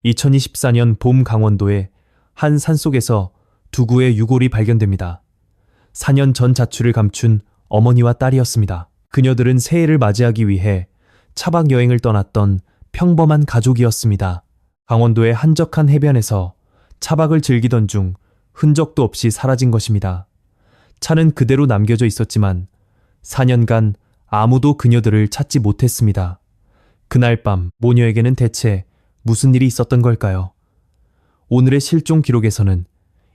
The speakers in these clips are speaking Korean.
2024년 봄 강원도의 한 산속에서 두 구의 유골이 발견됩니다. 4년 전 자취를 감춘 어머니와 딸이었습니다. 그녀들은 새해를 맞이하기 위해 차박 여행을 떠났던 평범한 가족이었습니다. 강원도의 한적한 해변에서 차박을 즐기던 중 흔적도 없이 사라진 것입니다. 차는 그대로 남겨져 있었지만 4년간 아무도 그녀들을 찾지 못했습니다. 그날 밤 모녀에게는 대체 무슨 일이 있었던 걸까요? 오늘의 실종 기록에서는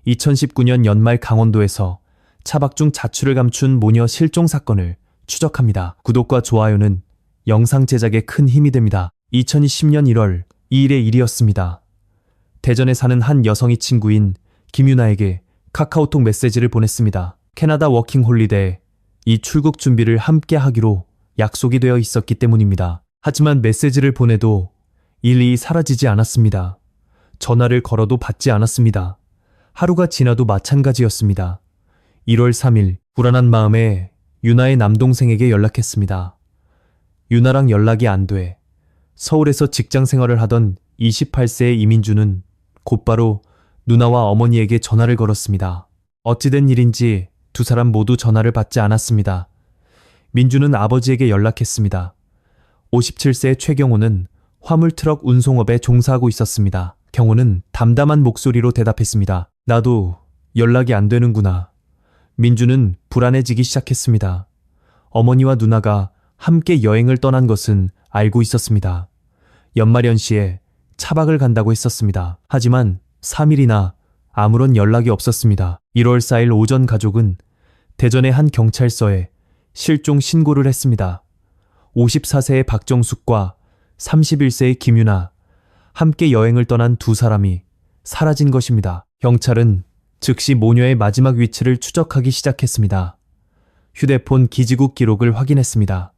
2019년 연말 강원도에서 차박 중 자취를 감춘 모녀 실종 사건을 추적합니다. 구독과 좋아요는 영상 제작에 큰 힘이 됩니다. 2020년 1월 2일의 일이었습니다. 대전에 사는 한 여성이 친구인 김유나에게 카카오톡 메시지를 보냈습니다. 캐나다 워킹 홀리데이 이 출국 준비를 함께 하기로 약속이 되어 있었기 때문입니다. 하지만 메시지를 보내도 일이 사라지지 않았습니다. 전화를 걸어도 받지 않았습니다. 하루가 지나도 마찬가지였습니다. 1월 3일 불안한 마음에 유나의 남동생에게 연락했습니다. 유나랑 연락이 안 돼. 서울에서 직장 생활을 하던 28세의 이민주는 곧바로 누나와 어머니에게 전화를 걸었습니다. 어찌된 일인지 두 사람 모두 전화를 받지 않았습니다. 민주는 아버지에게 연락했습니다. 57세의 최경호는 화물트럭 운송업에 종사하고 있었습니다. 경호는 담담한 목소리로 대답했습니다. 나도 연락이 안 되는구나. 민주는 불안해지기 시작했습니다. 어머니와 누나가 함께 여행을 떠난 것은 알고 있었습니다. 연말연시에 차박을 간다고 했었습니다. 하지만 3일이나 아무런 연락이 없었습니다. 1월 4일 오전 가족은 대전의 한 경찰서에 실종 신고를 했습니다. 54세의 박정숙과 31세의 김유나, 함께 여행을 떠난 두 사람이 사라진 것입니다. 경찰은 즉시 모녀의 마지막 위치를 추적하기 시작했습니다. 휴대폰 기지국 기록을 확인했습니다.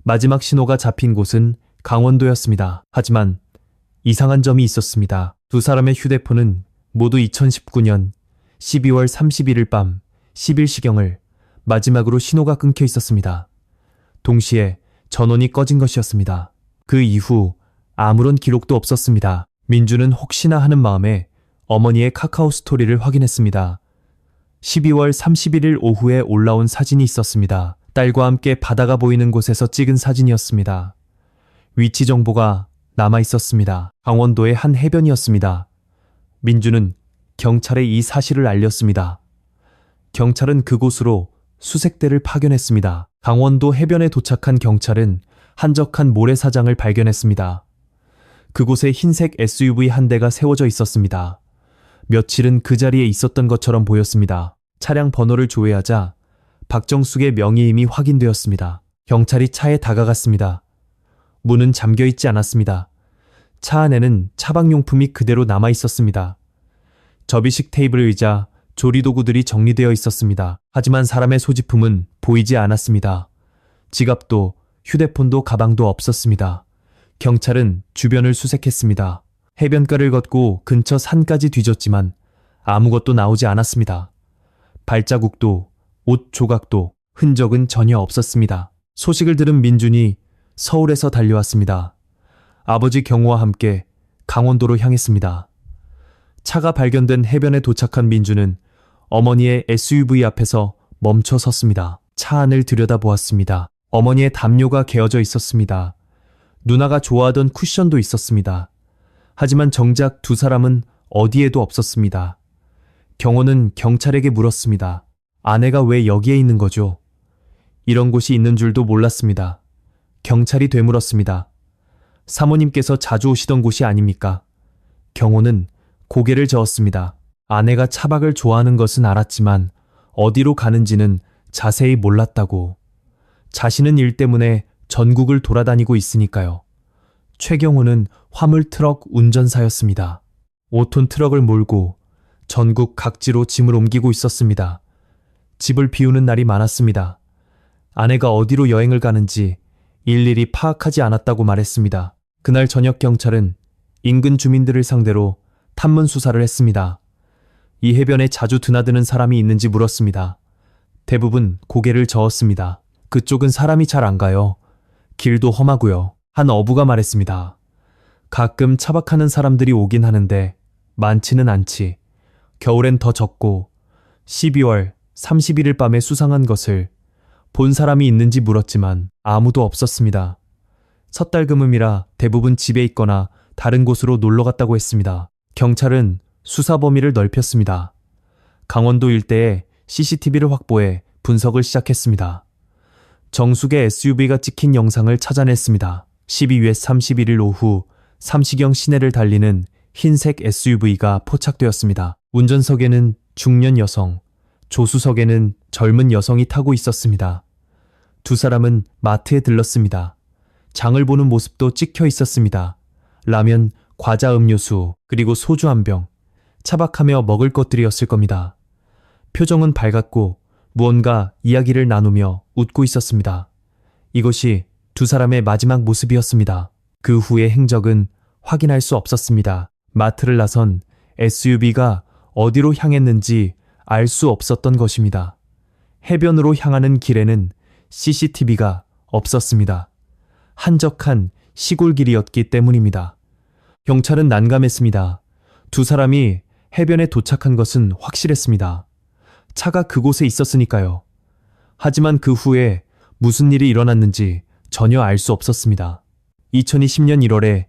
마지막 신호가 잡힌 곳은 강원도였습니다. 하지만 이상한 점이 있었습니다. 두 사람의 휴대폰은 모두 2019년 12월 31일 밤 10일시경을 마지막으로 신호가 끊겨 있었습니다. 동시에 전원이 꺼진 것이었습니다. 그 이후 아무런 기록도 없었습니다. 민주는 혹시나 하는 마음에 어머니의 카카오 스토리를 확인했습니다. 12월 31일 오후에 올라온 사진이 있었습니다. 딸과 함께 바다가 보이는 곳에서 찍은 사진이었습니다. 위치 정보가 남아 있었습니다. 강원도의 한 해변이었습니다. 민주는 경찰에 이 사실을 알렸습니다. 경찰은 그곳으로 수색대를 파견했습니다. 강원도 해변에 도착한 경찰은 한적한 모래사장을 발견했습니다. 그곳에 흰색 SUV 한 대가 세워져 있었습니다. 며칠은 그 자리에 있었던 것처럼 보였습니다. 차량 번호를 조회하자 박정숙의 명의임이 확인되었습니다. 경찰이 차에 다가갔습니다. 문은 잠겨 있지 않았습니다. 차 안에는 차박용품이 그대로 남아 있었습니다. 접이식 테이블 의자, 조리도구들이 정리되어 있었습니다. 하지만 사람의 소지품은 보이지 않았습니다. 지갑도 휴대폰도 가방도 없었습니다. 경찰은 주변을 수색했습니다. 해변가를 걷고 근처 산까지 뒤졌지만 아무것도 나오지 않았습니다. 발자국도 옷 조각도 흔적은 전혀 없었습니다. 소식을 들은 민준이 서울에서 달려왔습니다. 아버지 경호와 함께 강원도로 향했습니다. 차가 발견된 해변에 도착한 민주는 어머니의 SUV 앞에서 멈춰 섰습니다. 차 안을 들여다보았습니다. 어머니의 담요가 개어져 있었습니다. 누나가 좋아하던 쿠션도 있었습니다. 하지만 정작 두 사람은 어디에도 없었습니다. 경호는 경찰에게 물었습니다. 아내가 왜 여기에 있는 거죠? 이런 곳이 있는 줄도 몰랐습니다. 경찰이 되물었습니다. 사모님께서 자주 오시던 곳이 아닙니까? 경호는 고개를 저었습니다. 아내가 차박을 좋아하는 것은 알았지만 어디로 가는지는 자세히 몰랐다고. 자신은 일 때문에 전국을 돌아다니고 있으니까요. 최경호는 화물트럭 운전사였습니다. 5톤 트럭을 몰고 전국 각지로 짐을 옮기고 있었습니다. 집을 비우는 날이 많았습니다. 아내가 어디로 여행을 가는지 일일이 파악하지 않았다고 말했습니다. 그날 저녁 경찰은 인근 주민들을 상대로 탐문 수사를 했습니다. 이 해변에 자주 드나드는 사람이 있는지 물었습니다. 대부분 고개를 저었습니다. 그쪽은 사람이 잘 안 가요. 길도 험하고요. 한 어부가 말했습니다. 가끔 차박하는 사람들이 오긴 하는데 많지는 않지. 겨울엔 더 적고 12월 31일 밤에 수상한 것을 본 사람이 있는지 물었지만 아무도 없었습니다. 섣달금음이라 대부분 집에 있거나 다른 곳으로 놀러 갔다고 했습니다. 경찰은 수사 범위를 넓혔습니다. 강원도 일대에 CCTV를 확보해 분석을 시작했습니다. 정숙의 SUV가 찍힌 영상을 찾아냈습니다. 12月 31일 오후 삼시경 시내를 달리는 흰색 SUV가 포착되었습니다. 운전석에는 중년 여성, 조수석에는 젊은 여성이 타고 있었습니다. 두 사람은 마트에 들렀습니다. 장을 보는 모습도 찍혀 있었습니다. 라면, 과자 음료수, 그리고 소주 한 병, 차박하며 먹을 것들이었을 겁니다. 표정은 밝았고 무언가 이야기를 나누며 웃고 있었습니다. 이것이 두 사람의 마지막 모습이었습니다. 그 후의 행적은 확인할 수 없었습니다. 마트를 나선 SUV가 어디로 향했는지 알 수 없었던 것입니다. 해변으로 향하는 길에는 CCTV가 없었습니다. 한적한 시골길이었기 때문입니다. 경찰은 난감했습니다. 두 사람이 해변에 도착한 것은 확실했습니다. 차가 그곳에 있었으니까요. 하지만 그 후에 무슨 일이 일어났는지 전혀 알 수 없었습니다. 2020년 1월에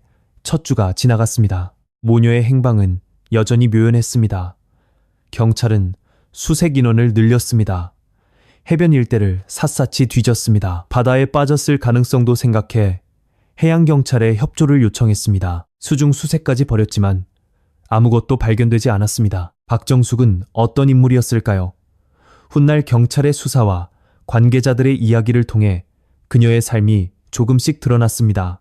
첫 주가 지나갔습니다. 모녀의 행방은 여전히 묘연했습니다. 경찰은 수색 인원을 늘렸습니다. 해변 일대를 샅샅이 뒤졌습니다. 바다에 빠졌을 가능성도 생각해 해양경찰에 협조를 요청했습니다. 수중 수색까지 벌였지만 아무것도 발견되지 않았습니다. 박정숙은 어떤 인물이었을까요? 훗날 경찰의 수사와 관계자들의 이야기를 통해 그녀의 삶이 조금씩 드러났습니다.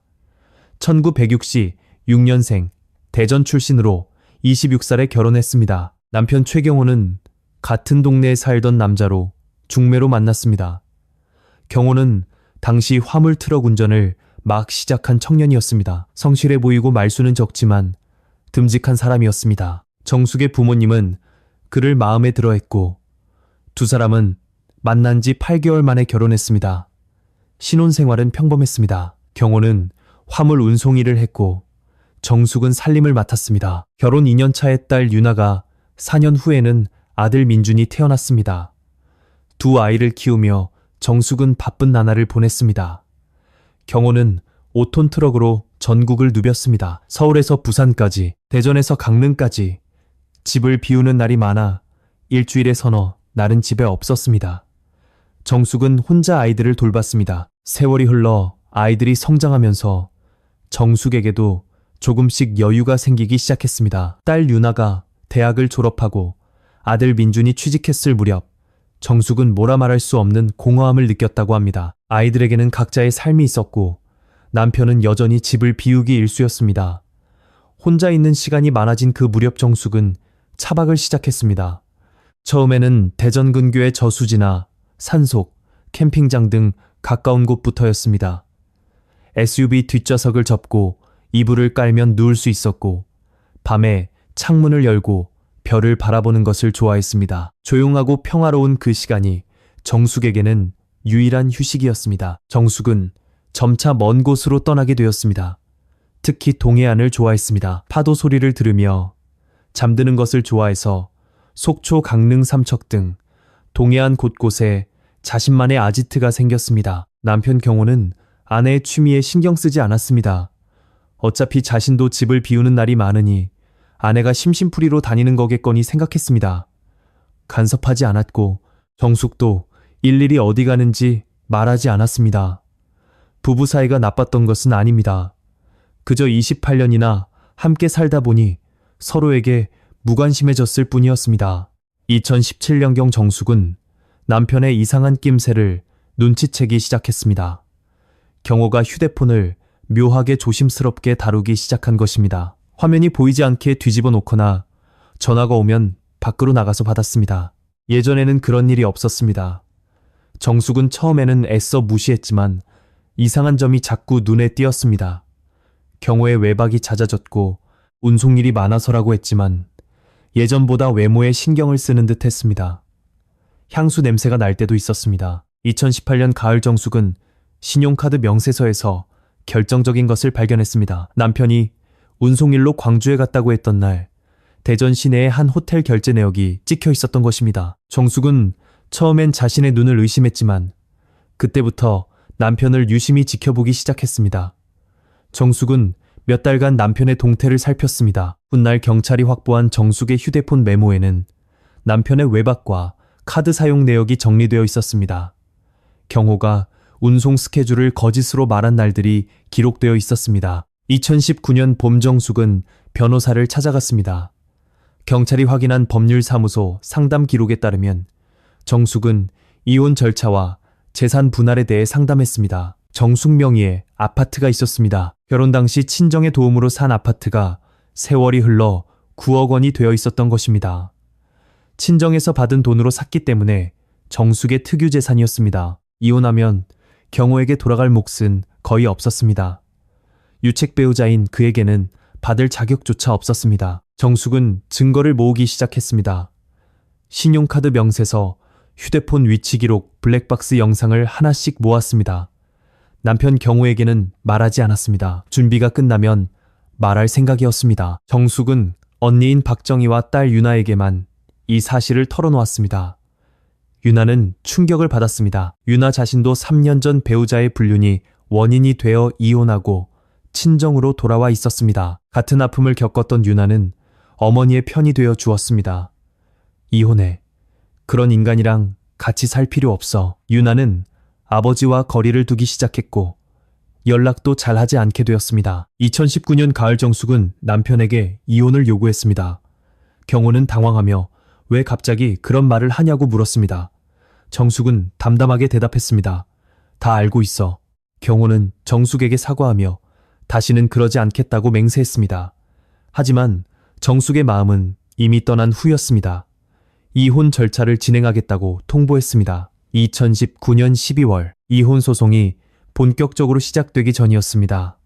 1966년생, 대전 출신으로 26살에 결혼했습니다. 남편 최경호는 같은 동네에 살던 남자로 중매로 만났습니다. 경호는 당시 화물 트럭 운전을 막 시작한 청년이었습니다. 성실해 보이고 말수는 적지만 듬직한 사람이었습니다. 정숙의 부모님은 그를 마음에 들어 했고 두 사람은 만난 지 8개월 만에 결혼했습니다. 신혼생활은 평범했습니다. 경호는 화물 운송 일을 했고 정숙은 살림을 맡았습니다. 결혼 2년 차의 딸 유나가 4년 후에는 아들 민준이 태어났습니다. 두 아이를 키우며 정숙은 바쁜 나날을 보냈습니다. 경호는 5톤 트럭으로 전국을 누볐습니다. 서울에서 부산까지, 대전에서 강릉까지 집을 비우는 날이 많아 일주일에 서너 날은 집에 없었습니다. 정숙은 혼자 아이들을 돌봤습니다. 세월이 흘러 아이들이 성장하면서 정숙에게도 조금씩 여유가 생기기 시작했습니다. 딸 유나가 대학을 졸업하고 아들 민준이 취직했을 무렵 정숙은 뭐라 말할 수 없는 공허함을 느꼈다고 합니다. 아이들에게는 각자의 삶이 있었고 남편은 여전히 집을 비우기 일쑤였습니다. 혼자 있는 시간이 많아진 그 무렵 정숙은 차박을 시작했습니다. 처음에는 대전 근교의 저수지나 산속, 캠핑장 등 가까운 곳부터였습니다. SUV 뒷좌석을 접고 이불을 깔면 누울 수 있었고 밤에 창문을 열고 별을 바라보는 것을 좋아했습니다. 조용하고 평화로운 그 시간이 정숙에게는 유일한 휴식이었습니다. 정숙은 점차 먼 곳으로 떠나게 되었습니다. 특히 동해안을 좋아했습니다. 파도 소리를 들으며 잠드는 것을 좋아해서 속초, 강릉, 삼척 등 동해안 곳곳에 자신만의 아지트가 생겼습니다. 남편 경호는 아내의 취미에 신경 쓰지 않았습니다. 어차피 자신도 집을 비우는 날이 많으니 아내가 심심풀이로 다니는 거겠거니 생각했습니다. 간섭하지 않았고 정숙도 일일이 어디 가는지 말하지 않았습니다. 부부 사이가 나빴던 것은 아닙니다. 그저 28년이나 함께 살다 보니 서로에게 무관심해졌을 뿐이었습니다. 2017년경 정숙은 남편의 이상한 낌새를 눈치채기 시작했습니다. 경호가 휴대폰을 묘하게 조심스럽게 다루기 시작한 것입니다. 화면이 보이지 않게 뒤집어 놓거나 전화가 오면 밖으로 나가서 받았습니다. 예전에는 그런 일이 없었습니다. 정숙은 처음에는 애써 무시했지만 이상한 점이 자꾸 눈에 띄었습니다. 경호의 외박이 잦아졌고 운송일이 많아서라고 했지만 예전보다 외모에 신경을 쓰는 듯 했습니다. 향수 냄새가 날 때도 있었습니다. 2018년 가을 정숙은 신용카드 명세서에서 결정적인 것을 발견했습니다. 남편이 운송일로 광주에 갔다고 했던 날 대전 시내의 한 호텔 결제 내역이 찍혀 있었던 것입니다. 정숙은 처음엔 자신의 눈을 의심했지만 그때부터 남편을 유심히 지켜보기 시작했습니다. 정숙은 몇 달간 남편의 동태를 살폈습니다. 훗날 경찰이 확보한 정숙의 휴대폰 메모에는 남편의 외박과 카드 사용 내역이 정리되어 있었습니다. 경호가 운송 스케줄을 거짓으로 말한 날들이 기록되어 있었습니다. 2019년 봄 정숙은 변호사를 찾아갔습니다. 경찰이 확인한 법률사무소 상담 기록에 따르면 정숙은 이혼 절차와 재산 분할에 대해 상담했습니다. 정숙 명의의 아파트가 있었습니다. 결혼 당시 친정의 도움으로 산 아파트가 세월이 흘러 9억 원이 되어 있었던 것입니다. 친정에서 받은 돈으로 샀기 때문에 정숙의 특유 재산이었습니다. 이혼하면 경호에게 돌아갈 몫은 거의 없었습니다. 유책 배우자인 그에게는 받을 자격조차 없었습니다. 정숙은 증거를 모으기 시작했습니다. 신용카드 명세서, 휴대폰 위치 기록, 블랙박스 영상을 하나씩 모았습니다. 남편 경호에게는 말하지 않았습니다. 준비가 끝나면 말할 생각이었습니다. 정숙은 언니인 박정희와 딸 유나에게만 이 사실을 털어놓았습니다. 유나는 충격을 받았습니다. 유나 자신도 3년 전 배우자의 불륜이 원인이 되어 이혼하고 친정으로 돌아와 있었습니다. 같은 아픔을 겪었던 유나는 어머니의 편이 되어 주었습니다. 이혼해. 그런 인간이랑 같이 살 필요 없어. 유나는 아버지와 거리를 두기 시작했고 연락도 잘 하지 않게 되었습니다. 2019년 가을 정숙은 남편에게 이혼을 요구했습니다. 경호는 당황하며 왜 갑자기 그런 말을 하냐고 물었습니다. 정숙은 담담하게 대답했습니다. 다 알고 있어. 경호는 정숙에게 사과하며 다시는 그러지 않겠다고 맹세했습니다. 하지만 정숙의 마음은 이미 떠난 후였습니다. 이혼 절차를 진행하겠다고 통보했습니다. 2019년 12월 이혼 소송이 본격적으로 시작되기 전이었습니다.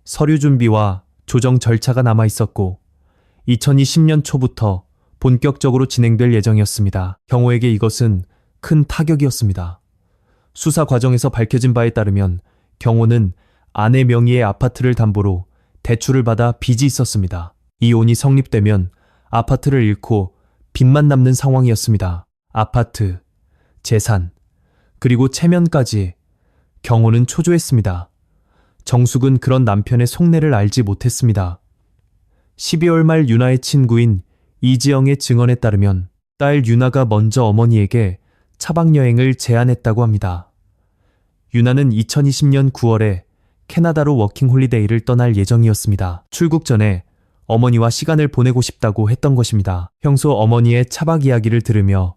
서류 준비와 조정 절차가 남아 있었고 2020년 초부터 본격적으로 진행될 예정이었습니다. 경호에게 이것은 큰 타격이었습니다. 수사 과정에서 밝혀진 바에 따르면 경호는 아내 명의의 아파트를 담보로 대출을 받아 빚이 있었습니다. 이혼이 성립되면 아파트를 잃고 빚만 남는 상황이었습니다. 아파트, 재산, 그리고 체면까지 경호는 초조했습니다. 정숙은 그런 남편의 속내를 알지 못했습니다. 12월 말 유나의 친구인 이지영의 증언에 따르면 딸 유나가 먼저 어머니에게 차박여행을 제안했다고 합니다. 유나는 2020년 9월에 캐나다로 워킹홀리데이를 떠날 예정이었습니다. 출국 전에 어머니와 시간을 보내고 싶다고 했던 것입니다. 평소 어머니의 차박 이야기를 들으며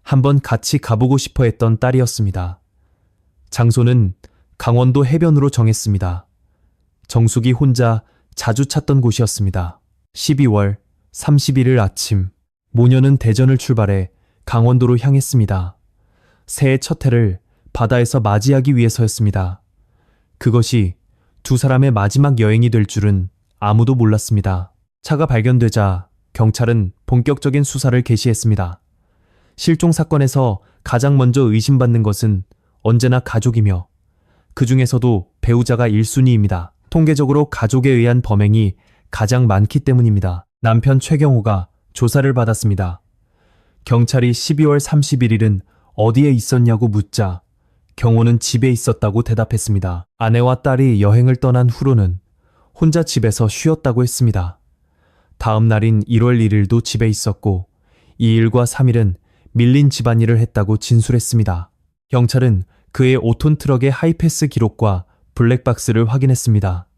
한번 같이 가보고 싶어 했던 딸이었습니다. 장소는 강원도 해변으로 정했습니다. 정숙이 혼자 자주 찾던 곳이었습니다. 12월 31일 아침, 모녀는 대전을 출발해 강원도로 향했습니다. 새해 첫 해를 바다에서 맞이하기 위해서였습니다. 그것이 두 사람의 마지막 여행이 될 줄은 아무도 몰랐습니다. 차가 발견되자 경찰은 본격적인 수사를 개시했습니다. 실종 사건에서 가장 먼저 의심받는 것은 언제나 가족이며 그 중에서도 배우자가 1순위입니다. 통계적으로 가족에 의한 범행이 가장 많기 때문입니다. 남편 최경호가 조사를 받았습니다. 경찰이 12월 31일은 어디에 있었냐고 묻자 경호는 집에 있었다고 대답했습니다. 아내와 딸이 여행을 떠난 후로는 혼자 집에서 쉬었다고 했습니다. 다음 날인 1월 1일도 집에 있었고 2일과 3일은 밀린 집안일을 했다고 진술했습니다. 경찰은 그의 5톤 트럭의 하이패스 기록과 블랙박스를 확인했습니다.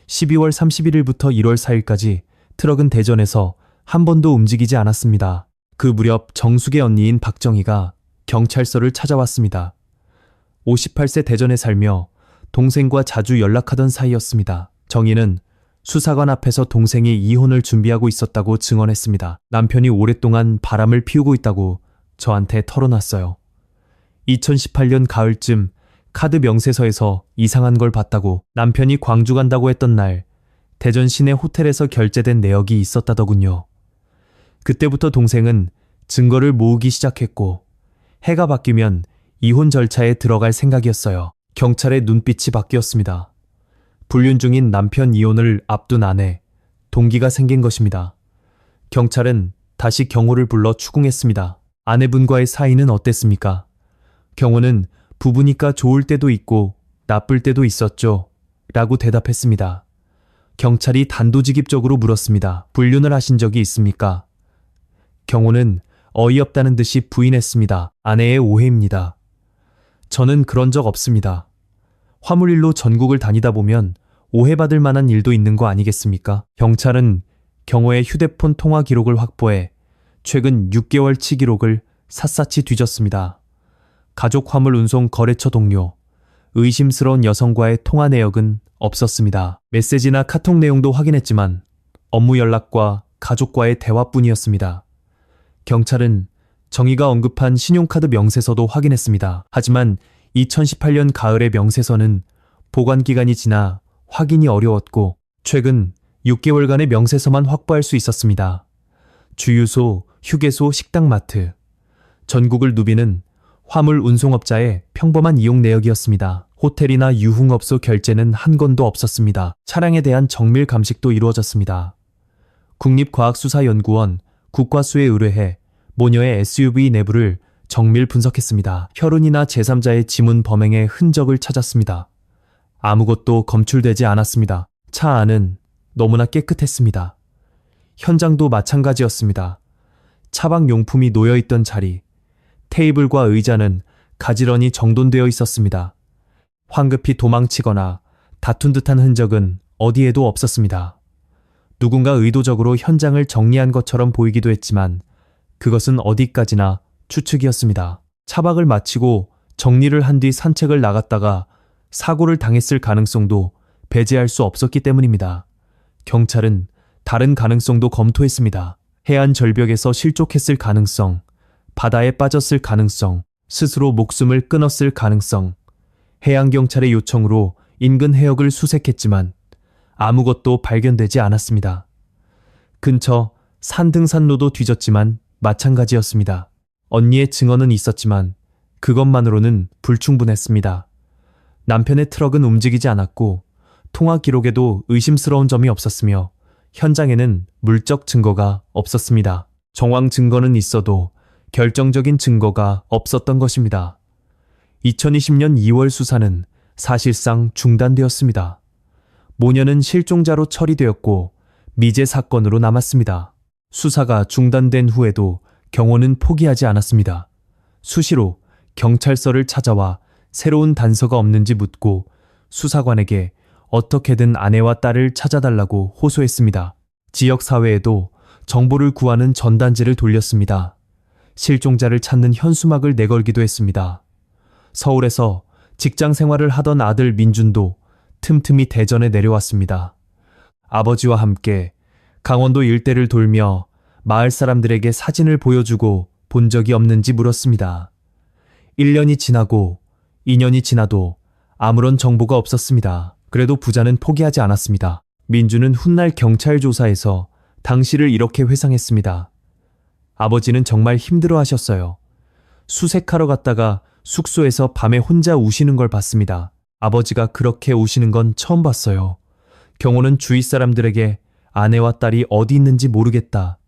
12월 31일부터 1월 4일까지 트럭은 대전에서 한 번도 움직이지 않았습니다. 그 무렵 정숙의 언니인 박정희가 경찰서를 찾아왔습니다. 58세 대전에 살며 동생과 자주 연락하던 사이였습니다. 정희는 수사관 앞에서 동생이 이혼을 준비하고 있었다고 증언했습니다. 남편이 오랫동안 바람을 피우고 있다고 저한테 털어놨어요. 2018년 가을쯤 카드 명세서에서 이상한 걸 봤다고 남편이 광주 간다고 했던 날 대전 시내 호텔에서 결제된 내역이 있었다더군요. 그때부터 동생은 증거를 모으기 시작했고 해가 바뀌면 이혼 절차에 들어갈 생각이었어요. 경찰의 눈빛이 바뀌었습니다. 불륜 중인 남편 이혼을 앞둔 아내, 동기가 생긴 것입니다. 경찰은 다시 경호를 불러 추궁했습니다. 아내분과의 사이는 어땠습니까? 경호는 부부니까 좋을 때도 있고 나쁠 때도 있었죠. 라고 대답했습니다. 경찰이 단도직입적으로 물었습니다. 불륜을 하신 적이 있습니까? 경호는 어이없다는 듯이 부인했습니다. 아내의 오해입니다. 저는 그런 적 없습니다. 화물일로 전국을 다니다 보면 오해받을 만한 일도 있는 거 아니겠습니까? 경찰은 경호의 휴대폰 통화 기록을 확보해 최근 6개월치 기록을 샅샅이 뒤졌습니다. 가족 화물 운송 거래처 동료, 의심스러운 여성과의 통화 내역은 없었습니다. 메시지나 카톡 내용도 확인했지만 업무 연락과 가족과의 대화뿐이었습니다. 경찰은 정의가 언급한 신용카드 명세서도 확인했습니다. 하지만 2018년 가을의 명세서는 보관기간이 지나 확인이 어려웠고 최근 6개월간의 명세서만 확보할 수 있었습니다. 주유소, 휴게소, 식당마트, 전국을 누비는 화물 운송업자의 평범한 이용 내역이었습니다. 호텔이나 유흥업소 결제는 한 건도 없었습니다. 차량에 대한 정밀 감식도 이루어졌습니다. 국립과학수사연구원 국과수에 의뢰해 모녀의 SUV 내부를 정밀 분석했습니다. 혈흔이나 제3자의 지문 범행의 흔적을 찾았습니다. 아무것도 검출되지 않았습니다. 차 안은 너무나 깨끗했습니다. 현장도 마찬가지였습니다. 차박 용품이 놓여있던 자리, 테이블과 의자는 가지런히 정돈되어 있었습니다. 황급히 도망치거나 다툰 듯한 흔적은 어디에도 없었습니다. 누군가 의도적으로 현장을 정리한 것처럼 보이기도 했지만 그것은 어디까지나 추측이었습니다. 차박을 마치고 정리를 한 뒤 산책을 나갔다가 사고를 당했을 가능성도 배제할 수 없었기 때문입니다. 경찰은 다른 가능성도 검토했습니다. 해안 절벽에서 실족했을 가능성, 바다에 빠졌을 가능성, 스스로 목숨을 끊었을 가능성, 해양경찰의 요청으로 인근 해역을 수색했지만 아무것도 발견되지 않았습니다. 근처 산등산로도 뒤졌지만 마찬가지였습니다. 언니의 증언은 있었지만 그것만으로는 불충분했습니다. 남편의 트럭은 움직이지 않았고 통화 기록에도 의심스러운 점이 없었으며 현장에는 물적 증거가 없었습니다. 정황 증거는 있어도 결정적인 증거가 없었던 것입니다. 2020년 2월 수사는 사실상 중단되었습니다. 모녀는 실종자로 처리되었고 미제 사건으로 남았습니다. 수사가 중단된 후에도 경호는 포기하지 않았습니다. 수시로 경찰서를 찾아와 새로운 단서가 없는지 묻고 수사관에게 어떻게든 아내와 딸을 찾아달라고 호소했습니다. 지역사회에도 정보를 구하는 전단지를 돌렸습니다. 실종자를 찾는 현수막을 내걸기도 했습니다. 서울에서 직장 생활을 하던 아들 민준도 틈틈이 대전에 내려왔습니다. 아버지와 함께 강원도 일대를 돌며 마을 사람들에게 사진을 보여주고 본 적이 없는지 물었습니다. 1년이 지나고 2년이 지나도 아무런 정보가 없었습니다. 그래도 부자는 포기하지 않았습니다. 민주는 훗날 경찰 조사에서 당시를 이렇게 회상했습니다. 아버지는 정말 힘들어 하셨어요. 수색하러 갔다가 숙소에서 밤에 혼자 우시는 걸 봤습니다. 아버지가 그렇게 우시는 건 처음 봤어요. 경호는 주위 사람들에게 아내와 딸이 어디 있는지 모르겠다.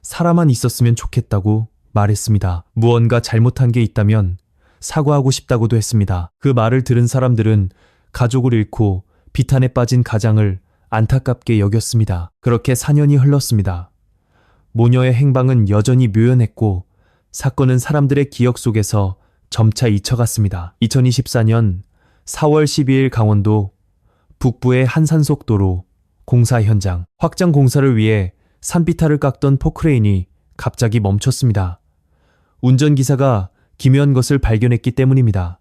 살아만 있었으면 좋겠다고 말했습니다. 무언가 잘못한 게 있다면 사과하고 싶다고도 했습니다. 그 말을 들은 사람들은 가족을 잃고 비탄에 빠진 가장을 안타깝게 여겼습니다. 그렇게 4년이 흘렀습니다. 모녀의 행방은 여전히 묘연했고 사건은 사람들의 기억 속에서 점차 잊혀갔습니다. 2024년 4월 12일 강원도 북부의 한산속도로 공사 현장. 확장 공사를 위해 산비탈을 깎던 포크레인이 갑자기 멈췄습니다. 운전기사가 기묘한 것을 발견했기 때문입니다.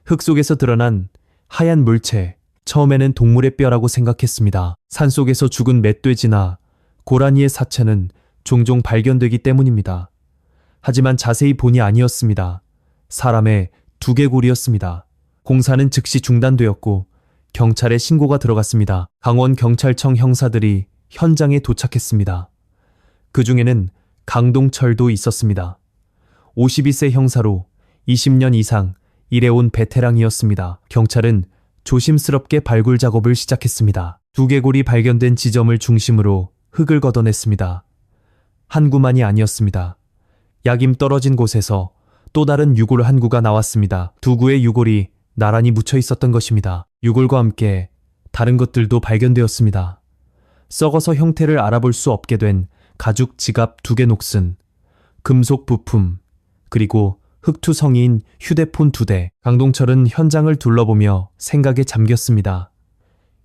흙 속에서 드러난 하얀 물체, 처음에는 동물의 뼈라고 생각했습니다. 산속에서 죽은 멧돼지나 고라니의 사체는 종종 발견되기 때문입니다. 하지만 자세히 보니 아니었습니다. 사람의 두개골이었습니다. 공사는 즉시 중단되었고 경찰에 신고가 들어갔습니다. 강원경찰청 형사들이 현장에 도착했습니다. 그 중에는 강동철도 있었습니다. 52세 형사로 20년 이상 일해온 베테랑이었습니다. 경찰은 조심스럽게 발굴 작업을 시작했습니다. 두개골이 발견된 지점을 중심으로 흙을 걷어냈습니다. 한 구만이 아니었습니다. 약임 떨어진 곳에서 또 다른 유골 한 구가 나왔습니다. 두 구의 유골이 나란히 묻혀 있었던 것입니다. 유골과 함께 다른 것들도 발견되었습니다. 썩어서 형태를 알아볼 수 없게 된 가죽 지갑 2개 녹슨, 금속 부품, 그리고 흑투성이인 휴대폰 2대. 강동철은 현장을 둘러보며 생각에 잠겼습니다.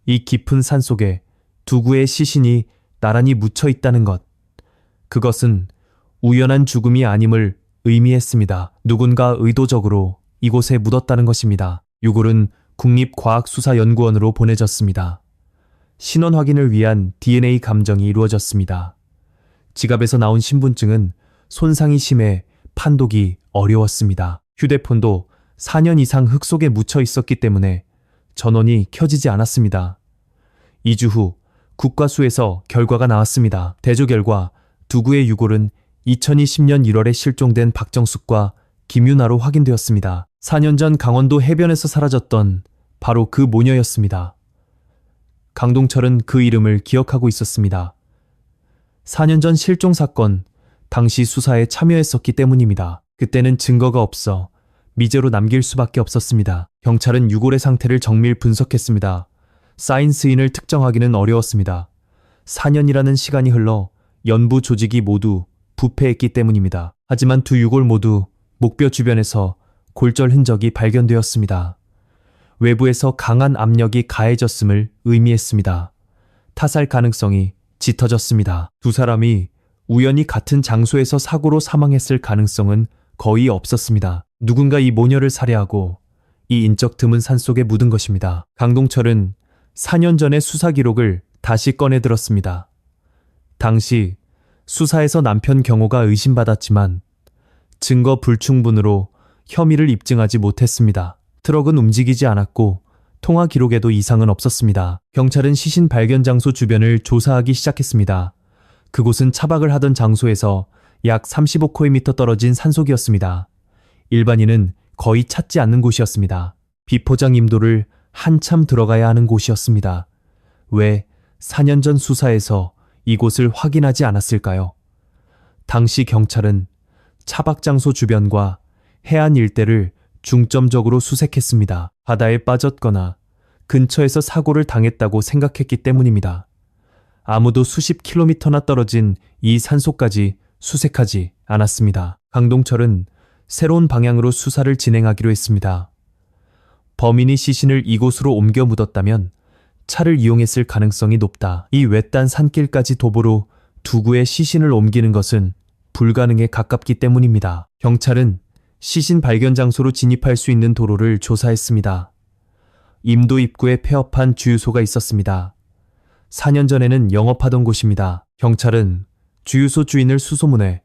이 깊은 산속에 두 구의 시신이 나란히 묻혀 있다는 것. 그것은 우연한 죽음이 아님을 의미했습니다. 누군가 의도적으로 이곳에 묻었다는 것입니다. 유골은 국립과학수사연구원으로 보내졌습니다. 신원 확인을 위한 DNA 감정이 이루어졌습니다. 지갑에서 나온 신분증은 손상이 심해 판독이 어려웠습니다. 휴대폰도 4년 이상 흙 속에 묻혀 있었기 때문에 전원이 켜지지 않았습니다. 2주 후 국과수에서 결과가 나왔습니다. 대조 결과 두 구의 유골은 2020년 1월에 실종된 박정숙과 김유나로 확인되었습니다. 4년 전 강원도 해변에서 사라졌던 바로 그 모녀였습니다. 강동철은 그 이름을 기억하고 있었습니다. 4년 전 실종 사건, 당시 수사에 참여했었기 때문입니다. 그때는 증거가 없어 미제로 남길 수밖에 없었습니다. 경찰은 유골의 상태를 정밀 분석했습니다. 쌓인 스인을 특정하기는 어려웠습니다. 4년이라는 시간이 흘러 연부 조직이 모두 부패했기 때문입니다. 하지만 두 유골 모두 목뼈 주변에서 골절 흔적이 발견되었습니다. 외부에서 강한 압력이 가해졌음을 의미했습니다. 타살 가능성이 짙어졌습니다. 두 사람이 우연히 같은 장소에서 사고로 사망했을 가능성은 거의 없었습니다. 누군가 이 모녀를 살해하고 이 인적 드문 산속에 묻은 것입니다. 강동철은 4년 전의 수사 기록을 다시 꺼내 들었습니다. 당시 수사에서 남편 경호가 의심받았지만 증거 불충분으로 혐의를 입증하지 못했습니다. 트럭은 움직이지 않았고 통화 기록에도 이상은 없었습니다. 경찰은 시신 발견 장소 주변을 조사하기 시작했습니다. 그곳은 차박을 하던 장소에서 약 35km 떨어진 산속이었습니다. 일반인은 거의 찾지 않는 곳이었습니다. 비포장 임도를 한참 들어가야 하는 곳이었습니다. 왜 4년 전 수사에서 이곳을 확인하지 않았을까요? 당시 경찰은 차박 장소 주변과 해안 일대를 중점적으로 수색했습니다. 바다에 빠졌거나 근처에서 사고를 당했다고 생각했기 때문입니다. 아무도 수십 킬로미터나 떨어진 이 산속까지 수색하지 않았습니다. 강동철은 새로운 방향으로 수사를 진행하기로 했습니다. 범인이 시신을 이곳으로 옮겨 묻었다면 차를 이용했을 가능성이 높다. 이 외딴 산길까지 도보로 두 구의 시신을 옮기는 것은 불가능에 가깝기 때문입니다. 경찰은 시신 발견 장소로 진입할 수 있는 도로를 조사했습니다. 임도 입구에 폐업한 주유소가 있었습니다. 4년 전에는 영업하던 곳입니다. 경찰은 주유소 주인을 수소문해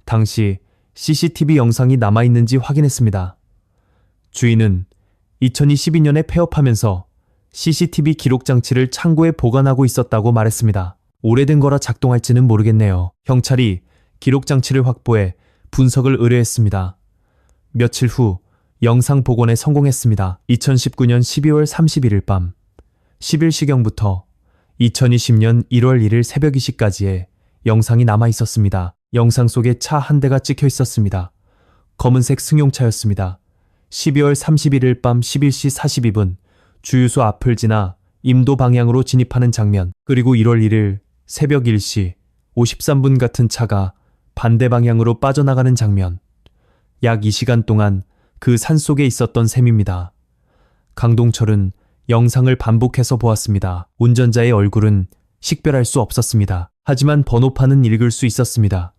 당시 CCTV 영상이 남아있는지 확인했습니다. 주인은 2022년에 폐업하면서 CCTV 기록 장치를 창고에 보관하고 있었다고 말했습니다. 오래된 거라 작동할지는 모르겠네요. 경찰이 기록 장치를 확보해 분석을 의뢰했습니다. 며칠 후 영상 복원에 성공했습니다. 2019년 12월 31일 밤 11시경부터 2020년 1월 1일 새벽 2시까지의 영상이 남아 있었습니다. 영상 속에 차 한 대가 찍혀 있었습니다. 검은색 승용차였습니다. 12월 31일 밤 11시 42분 주유소 앞을 지나 임도 방향으로 진입하는 장면, 그리고 1월 1일 새벽 1시 53분 같은 차가 반대 방향으로 빠져나가는 장면. 약 2시간 동안 그 산속에 있었던 셈입니다. 강동철은 영상을 반복해서 보았습니다. 운전자의 얼굴은 식별할 수 없었습니다. 하지만 번호판은 읽을 수 있었습니다.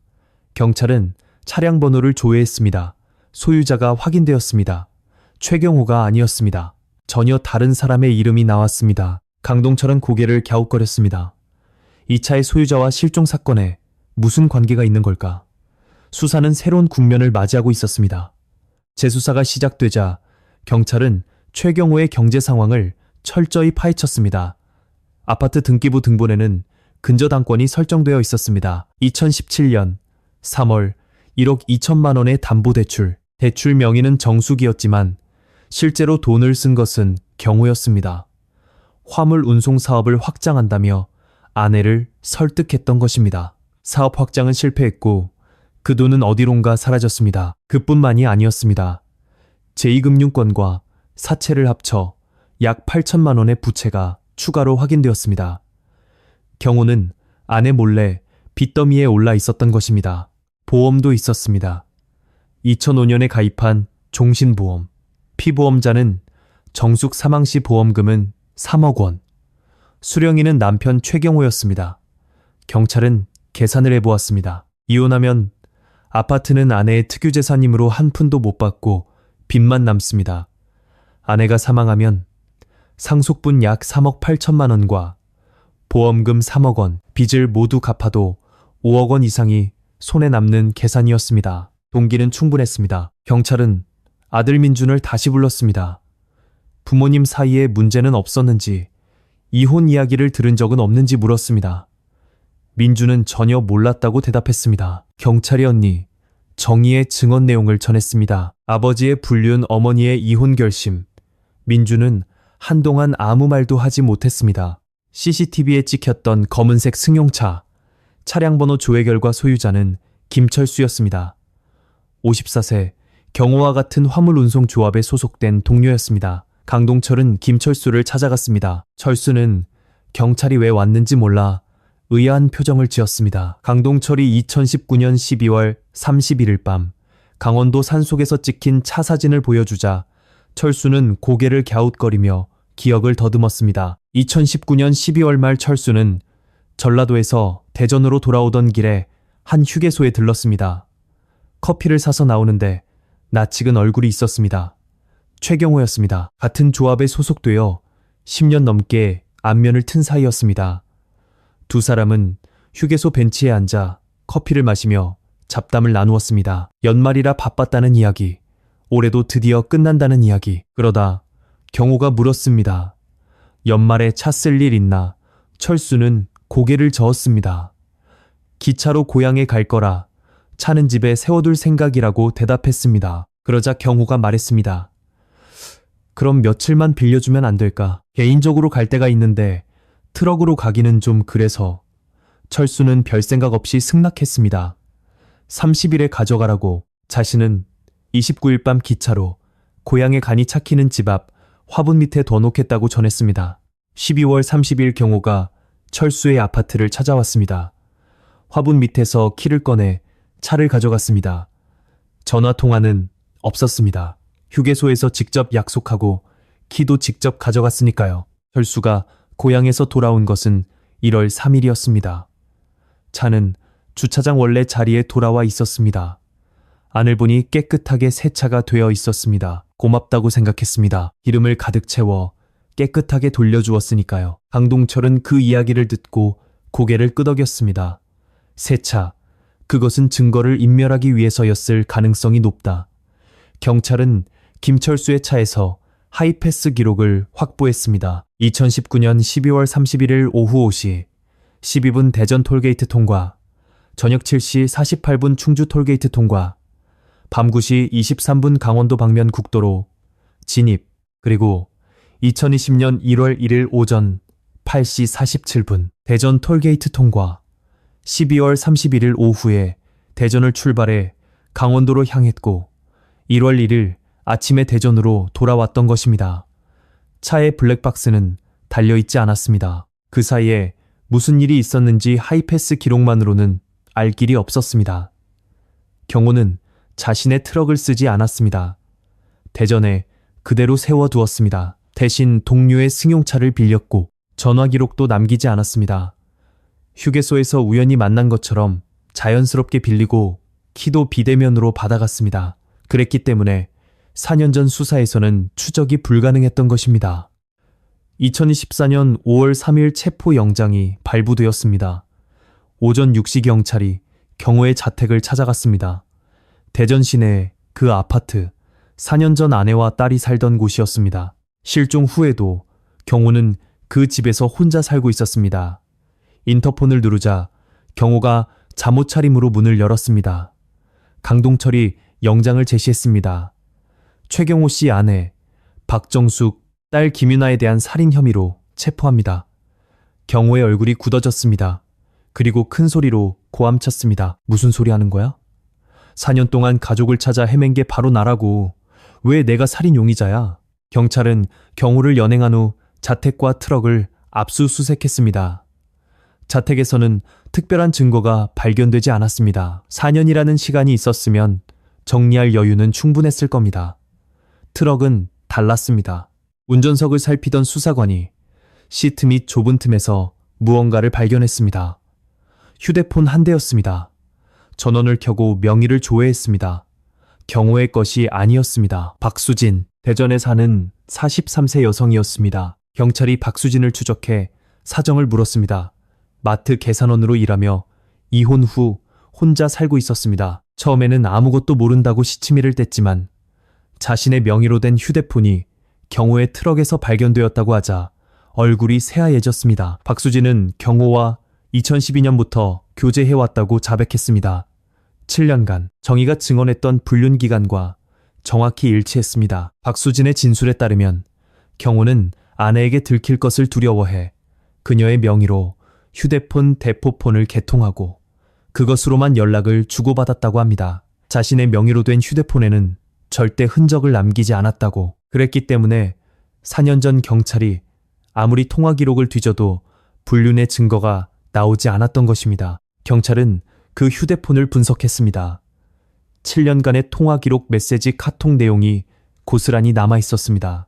경찰은 차량 번호를 조회했습니다. 소유자가 확인되었습니다. 최경호가 아니었습니다. 전혀 다른 사람의 이름이 나왔습니다. 강동철은 고개를 갸웃거렸습니다. 이 차의 소유자와 실종 사건에 무슨 관계가 있는 걸까? 수사는 새로운 국면을 맞이하고 있었습니다. 재수사가 시작되자 경찰은 최경호의 경제 상황을 철저히 파헤쳤습니다. 아파트 등기부 등본에는 근저당권이 설정되어 있었습니다. 2017년 3월 1억 2천만 원의 담보대출. 대출 명의는 정숙이었지만 실제로 돈을 쓴 것은 경호였습니다. 화물 운송 사업을 확장한다며 아내를 설득했던 것입니다. 사업 확장은 실패했고 그 돈은 어디론가 사라졌습니다. 그뿐만이 아니었습니다. 제2금융권과 사채를 합쳐 약 8천만 원의 부채가 추가로 확인되었습니다. 경호는 아내 몰래 빚더미에 올라 있었던 것입니다. 보험도 있었습니다. 2005년에 가입한 종신보험, 피보험자는 정숙 사망 시 보험금은 3억 원, 수령인은 남편 최경호였습니다. 경찰은 계산을 해보았습니다. 이혼하면 아파트는 아내의 특유재산이므로 한 푼도 못 받고 빚만 남습니다. 아내가 사망하면 상속분 약 3억 8천만 원과 보험금 3억 원, 빚을 모두 갚아도 5억 원 이상이 손에 남는 계산이었습니다. 동기는 충분했습니다. 경찰은 아들 민준을 다시 불렀습니다. 부모님 사이에 문제는 없었는지, 이혼 이야기를 들은 적은 없는지 물었습니다. 민준은 전혀 몰랐다고 대답했습니다. 경찰의 언니 정희의 증언 내용을 전했습니다. 아버지의 불륜, 어머니의 이혼 결심. 민준은 한동안 아무 말도 하지 못했습니다. CCTV에 찍혔던 검은색 승용차, 차량 번호 조회 결과 소유자는 김철수였습니다. 54세, 경호와 같은 화물 운송 조합에 소속된 동료였습니다. 강동철은 김철수를 찾아갔습니다. 철수는 경찰이 왜 왔는지 몰라 의아한 표정을 지었습니다. 강동철이 2019년 12월 31일 밤 강원도 산속에서 찍힌 차 사진을 보여주자 철수는 고개를 갸웃거리며 기억을 더듬었습니다. 2019년 12월 말 철수는 전라도에서 대전으로 돌아오던 길에 한 휴게소에 들렀습니다. 커피를 사서 나오는데 낯익은 얼굴이 있었습니다. 최경호였습니다. 같은 조합에 소속되어 10년 넘게 안면을 튼 사이였습니다. 두 사람은 휴게소 벤치에 앉아 커피를 마시며 잡담을 나누었습니다. 연말이라 바빴다는 이야기, 올해도 드디어 끝난다는 이야기. 그러다 경호가 물었습니다. 연말에 차 쓸 일 있나? 철수는 고개를 저었습니다. 기차로 고향에 갈 거라, 차는 집에 세워둘 생각이라고 대답했습니다. 그러자 경호가 말했습니다. 그럼 며칠만 빌려주면 안 될까? 개인적으로 갈 데가 있는데 트럭으로 가기는 좀 그래서. 철수는 별 생각 없이 승낙했습니다. 30일에 가져가라고. 자신은 29일 밤 기차로 고향에 가니 차키는 집 앞 화분 밑에 둬놓겠다고 전했습니다. 12월 30일 경호가 철수의 아파트를 찾아왔습니다. 화분 밑에서 키를 꺼내 차를 가져갔습니다. 전화 통화는 없었습니다. 휴게소에서 직접 약속하고 키도 직접 가져갔으니까요. 철수가 고향에서 돌아온 것은 1월 3일이었습니다. 차는 주차장 원래 자리에 돌아와 있었습니다. 안을 보니 깨끗하게 세차가 되어 있었습니다. 고맙다고 생각했습니다. 기름을 가득 채워 깨끗하게 돌려주었으니까요. 강동철은 그 이야기를 듣고 고개를 끄덕였습니다. 세차, 그것은 증거를 인멸하기 위해서였을 가능성이 높다. 경찰은 김철수의 차에서 하이패스 기록을 확보했습니다. 2019년 12월 31일 오후 5시 12분 대전 톨게이트 통과, 저녁 7시 48분 충주 톨게이트 통과, 밤 9시 23분 강원도 방면 국도로 진입, 그리고 2020년 1월 1일 오전 8시 47분 대전 톨게이트 통과, 12월 31일 오후에 대전을 출발해 강원도로 향했고 1월 1일 아침에 대전으로 돌아왔던 것입니다. 차의 블랙박스는 달려있지 않았습니다. 그 사이에 무슨 일이 있었는지 하이패스 기록만으로는 알 길이 없었습니다. 경호는 자신의 트럭을 쓰지 않았습니다. 대전에 그대로 세워두었습니다. 대신 동료의 승용차를 빌렸고 전화 기록도 남기지 않았습니다. 휴게소에서 우연히 만난 것처럼 자연스럽게 빌리고 키도 비대면으로 받아갔습니다. 그랬기 때문에 4년 전 수사에서는 추적이 불가능했던 것입니다. 2024년 5월 3일 체포 영장이 발부되었습니다. 오전 6시 경찰이 경호의 자택을 찾아갔습니다. 대전 시내 그 아파트, 4년 전 아내와 딸이 살던 곳이었습니다. 실종 후에도 경호는 그 집에서 혼자 살고 있었습니다. 인터폰을 누르자 경호가 잠옷 차림으로 문을 열었습니다. 강동철이 영장을 제시했습니다. 최경호 씨 아내, 박정숙, 딸 김윤아에 대한 살인 혐의로 체포합니다. 경호의 얼굴이 굳어졌습니다. 그리고 큰 소리로 고함쳤습니다. 무슨 소리 하는 거야? 4년 동안 가족을 찾아 헤맨 게 바로 나라고. 왜 내가 살인 용의자야? 경찰은 경호를 연행한 후 자택과 트럭을 압수수색했습니다. 자택에서는 특별한 증거가 발견되지 않았습니다. 4년이라는 시간이 있었으면 정리할 여유는 충분했을 겁니다. 트럭은 달랐습니다. 운전석을 살피던 수사관이 시트 및 좁은 틈에서 무언가를 발견했습니다. 휴대폰 한 대였습니다. 전원을 켜고 명의를 조회했습니다. 경호의 것이 아니었습니다. 박수진, 대전에 사는 43세 여성이었습니다. 경찰이 박수진을 추적해 사정을 물었습니다. 마트 계산원으로 일하며 이혼 후 혼자 살고 있었습니다. 처음에는 아무것도 모른다고 시치미를 댔지만 자신의 명의로 된 휴대폰이 경호의 트럭에서 발견되었다고 하자 얼굴이 새하얘졌습니다. 박수진은 경호와 2012년부터 교제해왔다고 자백했습니다. 7년간 정의가 증언했던 불륜기간과 정확히 일치했습니다. 박수진의 진술에 따르면 경호는 아내에게 들킬 것을 두려워해 그녀의 명의로 휴대폰 대포폰을 개통하고 그것으로만 연락을 주고받았다고 합니다. 자신의 명의로 된 휴대폰에는 절대 흔적을 남기지 않았다고. 그랬기 때문에 4년 전 경찰이 아무리 통화 기록을 뒤져도 불륜의 증거가 나오지 않았던 것입니다. 경찰은 그 휴대폰을 분석했습니다. 7년간의 통화 기록, 메시지, 카톡 내용이 고스란히 남아 있었습니다.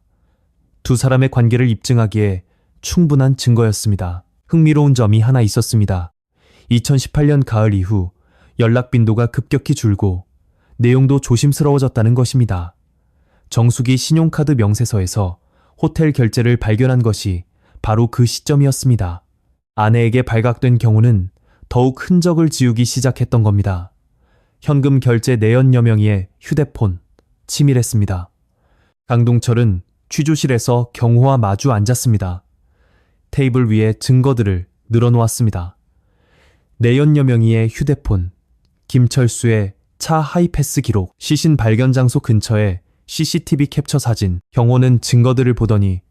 두 사람의 관계를 입증하기에 충분한 증거였습니다. 흥미로운 점이 하나 있었습니다. 2018년 가을 이후 연락 빈도가 급격히 줄고 내용도 조심스러워졌다는 것입니다. 정숙이 신용카드 명세서에서 호텔 결제를 발견한 것이 바로 그 시점이었습니다. 아내에게 발각된 경우는 더욱 흔적을 지우기 시작했던 겁니다. 현금 결제 내연녀 명의의 휴대폰, 치밀했습니다. 강동철은 취조실에서 경호와 마주 앉았습니다. 테이블 위에 증거들을 늘어놓았습니다. 내연녀 명의의 휴대폰, 김철수의 차 하이패스 기록, 시신 발견 장소 근처의 CCTV 캡처 사진. 경호는 증거들을 보더니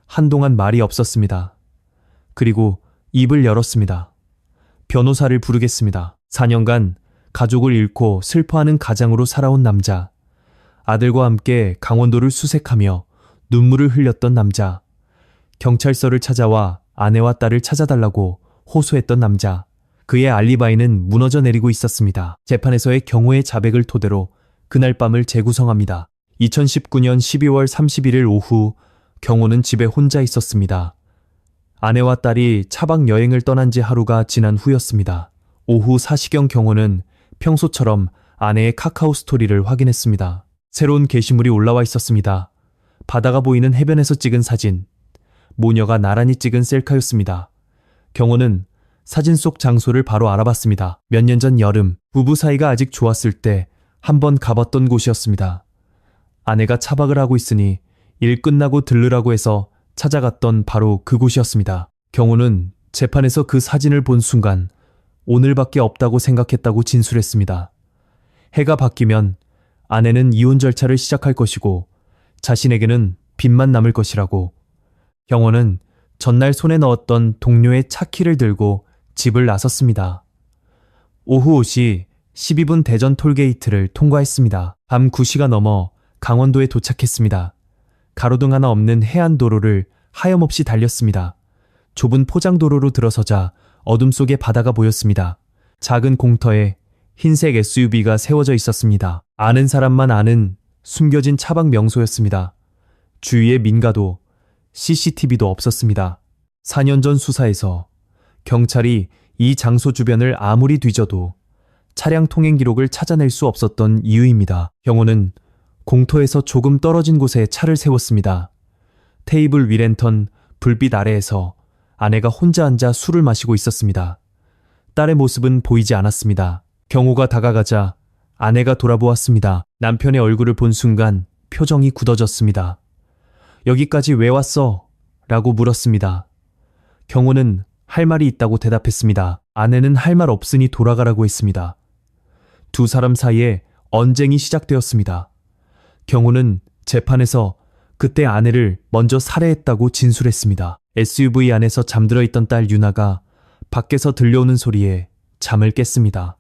한동안 말이 없었습니다. 그리고 입을 열었습니다. 변호사를 부르겠습니다. 4년간 가족을 잃고 슬퍼하는 가장으로 살아온 남자. 아들과 함께 강원도를 수색하며 눈물을 흘렸던 남자. 경찰서를 찾아와 아내와 딸을 찾아달라고 호소했던 남자. 그의 알리바이는 무너져 내리고 있었습니다. 재판에서의 경호의 자백을 토대로 그날 밤을 재구성합니다. 2019년 12월 31일 오후 경호는 집에 혼자 있었습니다. 아내와 딸이 차박 여행을 떠난 지 하루가 지난 후였습니다. 오후 4시경 경호는 평소처럼 아내의 카카오 스토리를 확인했습니다. 새로운 게시물이 올라와 있었습니다. 바다가 보이는 해변에서 찍은 사진. 모녀가 나란히 찍은 셀카였습니다. 경호는 사진 속 장소를 바로 알아봤습니다. 몇 년 전 여름, 부부 사이가 아직 좋았을 때 한번 가봤던 곳이었습니다. 아내가 차박을 하고 있으니 일 끝나고 들르라고 해서 찾아갔던 바로 그곳이었습니다. 경호는 재판에서 그 사진을 본 순간 오늘밖에 없다고 생각했다고 진술했습니다. 해가 바뀌면 아내는 이혼 절차를 시작할 것이고 자신에게는 빚만 남을 것이라고. 경호는 전날 손에 넣었던 동료의 차키를 들고 집을 나섰습니다. 오후 5시 12분 대전 톨게이트를 통과했습니다. 밤 9시가 넘어 강원도에 도착했습니다. 가로등 하나 없는 해안도로를 하염없이 달렸습니다. 좁은 포장도로로 들어서자 어둠 속에 바다가 보였습니다. 작은 공터에 흰색 SUV가 세워져 있었습니다. 아는 사람만 아는 숨겨진 차박 명소였습니다. 주위에 민가도 CCTV도 없었습니다. 4년 전 수사에서 경찰이 이 장소 주변을 아무리 뒤져도 차량 통행 기록을 찾아낼 수 없었던 이유입니다. 경호는 공터에서 조금 떨어진 곳에 차를 세웠습니다. 테이블 위 랜턴 불빛 아래에서 아내가 혼자 앉아 술을 마시고 있었습니다. 딸의 모습은 보이지 않았습니다. 경호가 다가가자 아내가 돌아보았습니다. 남편의 얼굴을 본 순간 표정이 굳어졌습니다. 여기까지 왜 왔어? 라고 물었습니다. 경호는 할 말이 있다고 대답했습니다. 아내는 할 말 없으니 돌아가라고 했습니다. 두 사람 사이에 언쟁이 시작되었습니다. 경호는 재판에서 그때 아내를 먼저 살해했다고 진술했습니다. SUV 안에서 잠들어 있던 딸 유나가 밖에서 들려오는 소리에 잠을 깼습니다.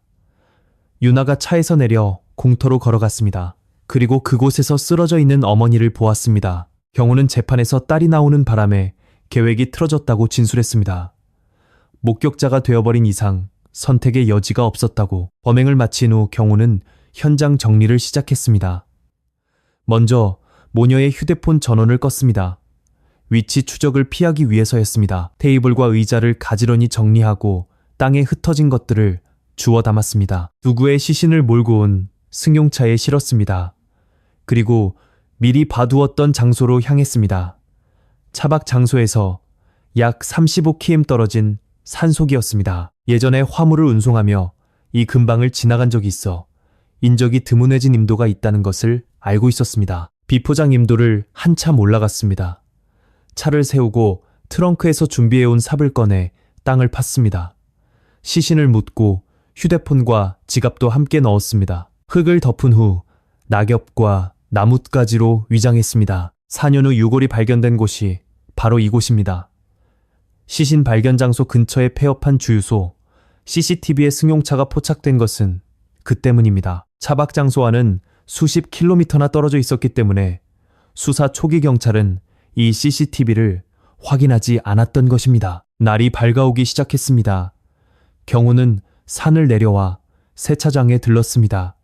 유나가 차에서 내려 공터로 걸어갔습니다. 그리고 그곳에서 쓰러져 있는 어머니를 보았습니다. 경호는 재판에서 딸이 나오는 바람에 계획이 틀어졌다고 진술했습니다. 목격자가 되어버린 이상 선택의 여지가 없었다고. 범행을 마친 후 경호는 현장 정리를 시작했습니다. 먼저 모녀의 휴대폰 전원을 껐습니다. 위치 추적을 피하기 위해서였습니다. 테이블과 의자를 가지런히 정리하고 땅에 흩어진 것들을 주워 담았습니다. 두구의 시신을 몰고 온 승용차에 실었습니다. 그리고 미리 봐두었던 장소로 향했습니다. 차박 장소에서 약 35km 떨어진 산속이었습니다. 예전에 화물을 운송하며 이 근방을 지나간 적이 있어 인적이 드문해진 임도가 있다는 것을 알고 있었습니다. 비포장 임도를 한참 올라갔습니다. 차를 세우고 트렁크에서 준비해온 삽을 꺼내 땅을 팠습니다. 시신을 묻고 휴대폰과 지갑도 함께 넣었습니다. 흙을 덮은 후 낙엽과 나뭇가지로 위장했습니다. 4년 후 유골이 발견된 곳이 바로 이곳입니다. 시신 발견 장소 근처에 폐업한 주유소, CCTV에 승용차가 포착된 것은 그 때문입니다. 차박 장소와는 수십 킬로미터나 떨어져 있었기 때문에 수사 초기 경찰은 이 CCTV를 확인하지 않았던 것입니다. 날이 밝아오기 시작했습니다. 경호는 산을 내려와 세차장에 들렀습니다.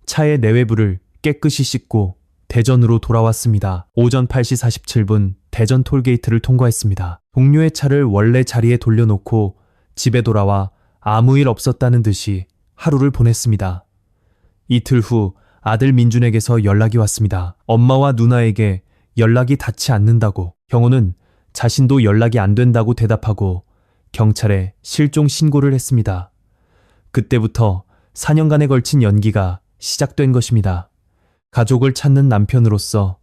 차의 내외부를 깨끗이 씻고 대전으로 돌아왔습니다. 오전 8시 47분 대전 톨게이트를 통과했습니다. 동료의 차를 원래 자리에 돌려놓고 집에 돌아와 아무 일 없었다는 듯이 하루를 보냈습니다. 이틀 후 아들 민준에게서 연락이 왔습니다. 엄마와 누나에게 연락이 닿지 않는다고. 경호는 자신도 연락이 안 된다고 대답하고 경찰에 실종 신고를 했습니다. 그때부터 4년간에 걸친 연기가 시작된 것입니다. 가족을 찾는 남편으로서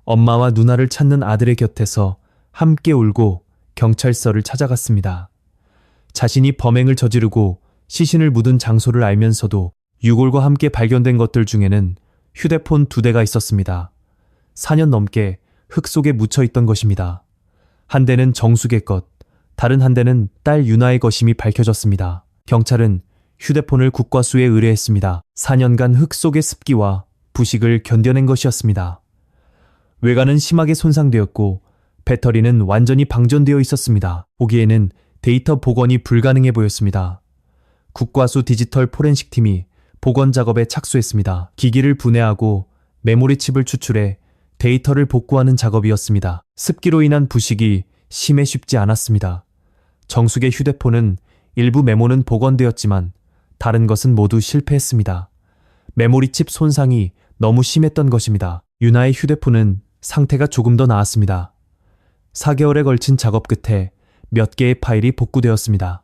엄마와 누나를 찾는 아들의 곁에서 함께 울고 경찰서를 찾아갔습니다. 자신이 범행을 저지르고 시신을 묻은 장소를 알면서도 유골과 함께 발견된 것들 중에는 휴대폰 2대가 있었습니다. 4년 넘게 흙 속에 묻혀 있던 것입니다. 한 대는 정숙의 것, 다른 한 대는 딸 유나의 것임이 밝혀졌습니다. 경찰은 휴대폰을 국과수에 의뢰했습니다. 4년간 흙 속의 습기와 부식을 견뎌낸 것이었습니다. 외관은 심하게 손상되었고 배터리는 완전히 방전되어 있었습니다. 보기에는 데이터 복원이 불가능해 보였습니다. 국과수 디지털 포렌식 팀이 복원 작업에 착수했습니다. 기기를 분해하고 메모리 칩을 추출해 데이터를 복구하는 작업이었습니다. 습기로 인한 부식이 심해 쉽지 않았습니다. 정숙의 휴대폰은 일부 메모는 복원되었지만 다른 것은 모두 실패했습니다. 메모리 칩 손상이 너무 심했던 것입니다. 유나의 휴대폰은 상태가 조금 더 나았습니다. 4개월에 걸친 작업 끝에 몇 개의 파일이 복구되었습니다.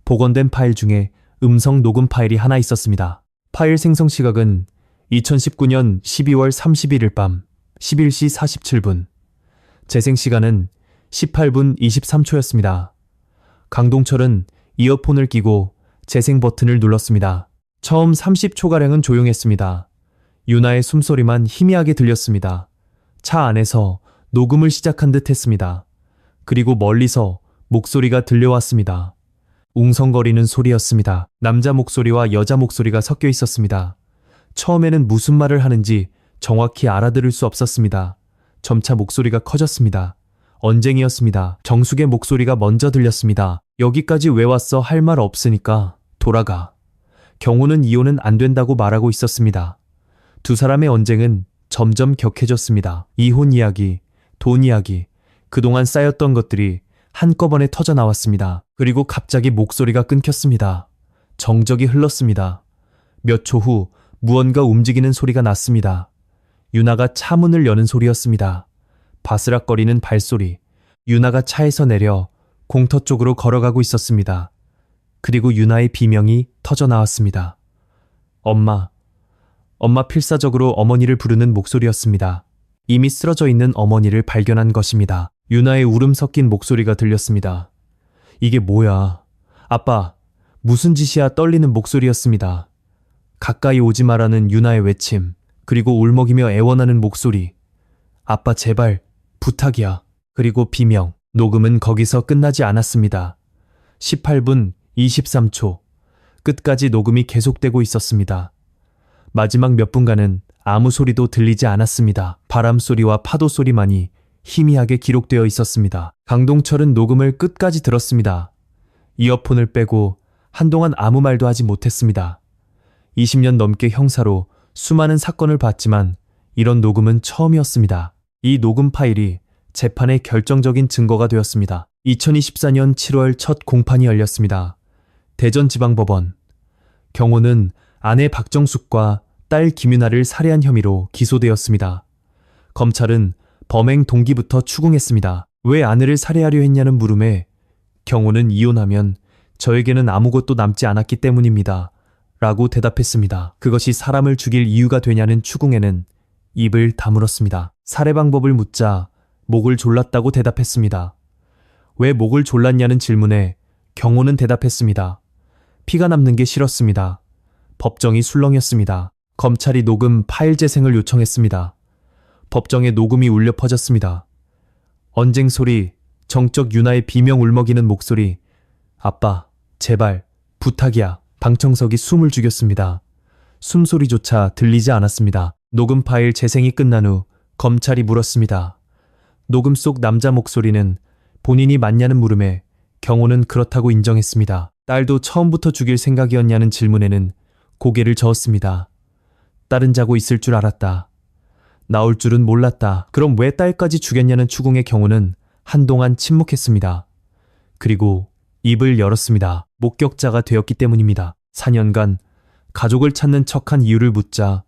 복원된 파일 중에 음성 녹음 파일이 하나 있었습니다. 파일 생성 시각은 2019년 12월 31일 밤 11시 47분, 재생 시간은 18분 23초였습니다. 강동철은 이어폰을 끼고 재생 버튼을 눌렀습니다. 처음 30초가량은 조용했습니다. 유나의 숨소리만 희미하게 들렸습니다. 차 안에서 녹음을 시작한 듯 했습니다. 그리고 멀리서 목소리가 들려왔습니다. 웅성거리는 소리였습니다. 남자 목소리와 여자 목소리가 섞여 있었습니다. 처음에는 무슨 말을 하는지 정확히 알아들을 수 없었습니다. 점차 목소리가 커졌습니다. 언쟁이었습니다. 정숙의 목소리가 먼저 들렸습니다. 여기까지 왜 왔어? 할 말 없으니까 돌아가. 경호는 이혼은 안 된다고 말하고 있었습니다. 두 사람의 언쟁은 점점 격해졌습니다. 이혼 이야기, 돈 이야기, 그동안 쌓였던 것들이 한꺼번에 터져 나왔습니다. 그리고 갑자기 목소리가 끊겼습니다. 정적이 흘렀습니다. 몇 초 후 무언가 움직이는 소리가 났습니다. 유나가 차 문을 여는 소리였습니다. 바스락거리는 발소리. 유나가 차에서 내려 공터 쪽으로 걸어가고 있었습니다. 그리고 유나의 비명이 터져 나왔습니다. 엄마. 엄마. 필사적으로 어머니를 부르는 목소리였습니다. 이미 쓰러져 있는 어머니를 발견한 것입니다. 유나의 울음 섞인 목소리가 들렸습니다. 이게 뭐야? 아빠, 무슨 짓이야? 떨리는 목소리였습니다. 가까이 오지 마라는 유나의 외침, 그리고 울먹이며 애원하는 목소리. 아빠 제발 부탁이야. 그리고 비명. 녹음은 거기서 끝나지 않았습니다. 18분 23초. 끝까지 녹음이 계속되고 있었습니다. 마지막 몇 분간은 아무 소리도 들리지 않았습니다. 바람 소리와 파도 소리만이 희미하게 기록되어 있었습니다. 강동철은 녹음을 끝까지 들었습니다. 이어폰을 빼고 한동안 아무 말도 하지 못했습니다. 20년 넘게 형사로 수많은 사건을 봤지만 이런 녹음은 처음이었습니다. 이 녹음 파일이 재판의 결정적인 증거가 되었습니다. 2024년 7월 첫 공판이 열렸습니다. 대전지방법원. 경호는 아내 박정숙과 딸 김윤아를 살해한 혐의로 기소되었습니다. 검찰은 범행 동기부터 추궁했습니다. 왜 아내를 살해하려 했냐는 물음에 경호는 이혼하면 저에게는 아무것도 남지 않았기 때문입니다. 라고 대답했습니다. 그것이 사람을 죽일 이유가 되냐는 추궁에는 입을 다물었습니다. 살해 방법을 묻자 목을 졸랐다고 대답했습니다. 왜 목을 졸랐냐는 질문에 경호는 대답했습니다. 피가 남는 게 싫었습니다. 법정이 술렁였습니다. 검찰이 녹음 파일 재생을 요청했습니다. 법정에 녹음이 울려 퍼졌습니다. 언쟁 소리, 정적 윤아의 비명 울먹이는 목소리. 아빠, 제발, 부탁이야. 방청석이 숨을 죽였습니다. 숨소리조차 들리지 않았습니다. 녹음 파일 재생이 끝난 후 검찰이 물었습니다. 녹음 속 남자 목소리는 본인이 맞냐는 물음에 경호는 그렇다고 인정했습니다. 딸도 처음부터 죽일 생각이었냐는 질문에는 고개를 저었습니다. 딸은 자고 있을 줄 알았다. 나올 줄은 몰랐다. 그럼 왜 딸까지 죽였냐는 추궁의 경우는 한동안 침묵했습니다. 그리고 입을 열었습니다. 목격자가 되었기 때문입니다. 4년간 가족을 찾는 척한 이유를 묻자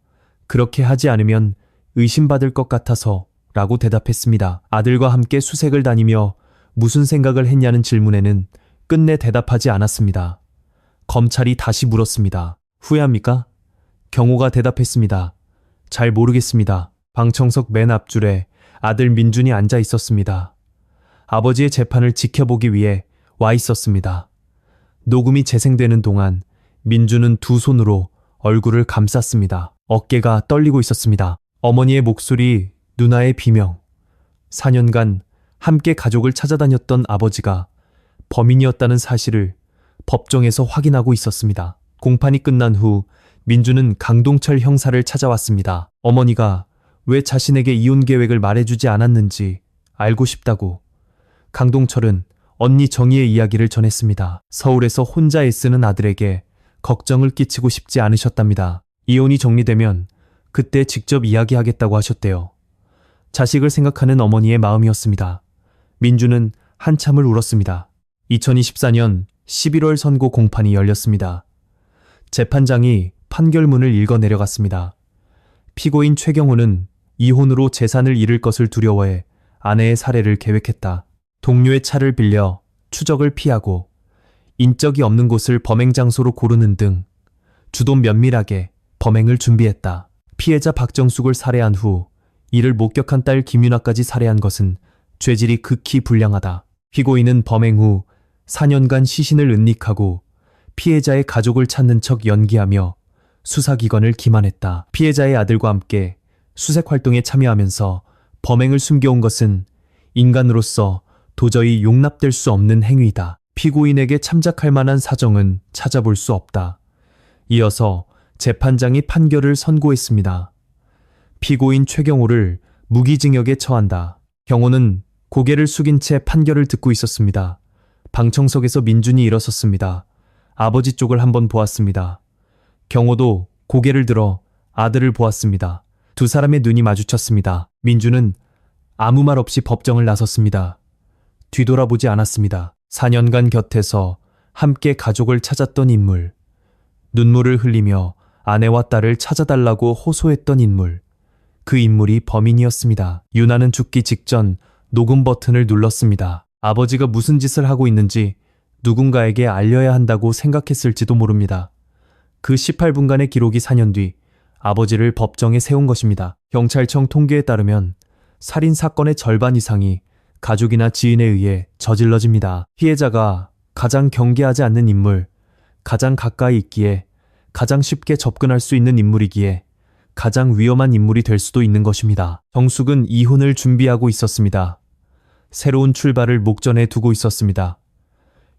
그렇게 하지 않으면 의심받을 것 같아서 라고 대답했습니다. 아들과 함께 수색을 다니며 무슨 생각을 했냐는 질문에는 끝내 대답하지 않았습니다. 검찰이 다시 물었습니다. 후회합니까? 경호가 대답했습니다. 잘 모르겠습니다. 방청석 맨 앞줄에 아들 민준이 앉아 있었습니다. 아버지의 재판을 지켜보기 위해 와 있었습니다. 녹음이 재생되는 동안 민준은 두 손으로 얼굴을 감쌌습니다. 어깨가 떨리고 있었습니다. 어머니의 목소리, 누나의 비명. 4년간 함께 가족을 찾아다녔던 아버지가 범인이었다는 사실을 법정에서 확인하고 있었습니다. 공판이 끝난 후 민준은 강동철 형사를 찾아왔습니다. 어머니가 왜 자신에게 이혼 계획을 말해주지 않았는지 알고 싶다고. 강동철은 언니 정희의 이야기를 전했습니다. 서울에서 혼자 애쓰는 아들에게 걱정을 끼치고 싶지 않으셨답니다. 이혼이 정리되면 그때 직접 이야기하겠다고 하셨대요. 자식을 생각하는 어머니의 마음이었습니다. 민주는 한참을 울었습니다. 2024년 11월 선고 공판이 열렸습니다. 재판장이 판결문을 읽어 내려갔습니다. 피고인 최경호는 이혼으로 재산을 잃을 것을 두려워해 아내의 살해를 계획했다. 동료의 차를 빌려 추적을 피하고 인적이 없는 곳을 범행 장소로 고르는 등 주도 면밀하게 범행을 준비했다. 피해자 박정숙을 살해한 후 이를 목격한 딸 김윤아까지 살해한 것은 죄질이 극히 불량하다. 피고인은 범행 후 4년간 시신을 은닉하고 피해자의 가족을 찾는 척 연기하며 수사기관을 기만했다. 피해자의 아들과 함께 수색 활동에 참여하면서 범행을 숨겨온 것은 인간으로서 도저히 용납될 수 없는 행위이다. 피고인에게 참작할 만한 사정은 찾아볼 수 없다. 이어서 재판장이 판결을 선고했습니다. 피고인 최경호를 무기징역에 처한다. 경호는 고개를 숙인 채 판결을 듣고 있었습니다. 방청석에서 민준이 일어섰습니다. 아버지 쪽을 한번 보았습니다. 경호도 고개를 들어 아들을 보았습니다. 두 사람의 눈이 마주쳤습니다. 민준은 아무 말 없이 법정을 나섰습니다. 뒤돌아보지 않았습니다. 4년간 곁에서 함께 가족을 찾았던 인물. 눈물을 흘리며 아내와 딸을 찾아달라고 호소했던 인물. 그 인물이 범인이었습니다. 윤아는 죽기 직전 녹음 버튼을 눌렀습니다. 아버지가 무슨 짓을 하고 있는지 누군가에게 알려야 한다고 생각했을지도 모릅니다. 그 18분간의 기록이 4년 뒤 아버지를 법정에 세운 것입니다. 경찰청 통계에 따르면 살인 사건의 절반 이상이 가족이나 지인에 의해 저질러집니다. 피해자가 가장 경계하지 않는 인물, 가장 가까이 있기에 가장 쉽게 접근할 수 있는 인물이기에 가장 위험한 인물이 될 수도 있는 것입니다. 정숙은 이혼을 준비하고 있었습니다. 새로운 출발을 목전에 두고 있었습니다.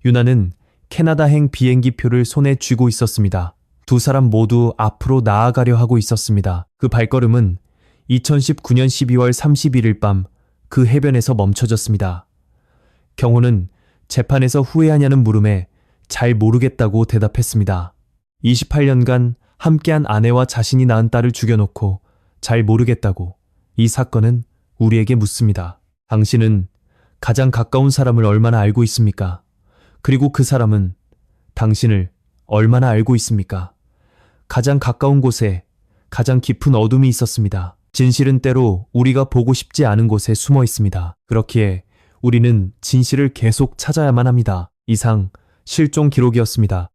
유나는 캐나다행 비행기표를 손에 쥐고 있었습니다. 두 사람 모두 앞으로 나아가려 하고 있었습니다. 그 발걸음은 2019년 12월 31일 밤 그 해변에서 멈춰졌습니다. 경호는 재판에서 후회하냐는 물음에 잘 모르겠다고 대답했습니다. 28년간 함께한 아내와 자신이 낳은 딸을 죽여놓고 잘 모르겠다고 이 사건은 우리에게 묻습니다. 당신은 가장 가까운 사람을 얼마나 알고 있습니까? 그리고 그 사람은 당신을 얼마나 알고 있습니까? 가장 가까운 곳에 가장 깊은 어둠이 있었습니다. 진실은 때로 우리가 보고 싶지 않은 곳에 숨어 있습니다. 그렇기에 우리는 진실을 계속 찾아야만 합니다. 이상 실종 기록이었습니다.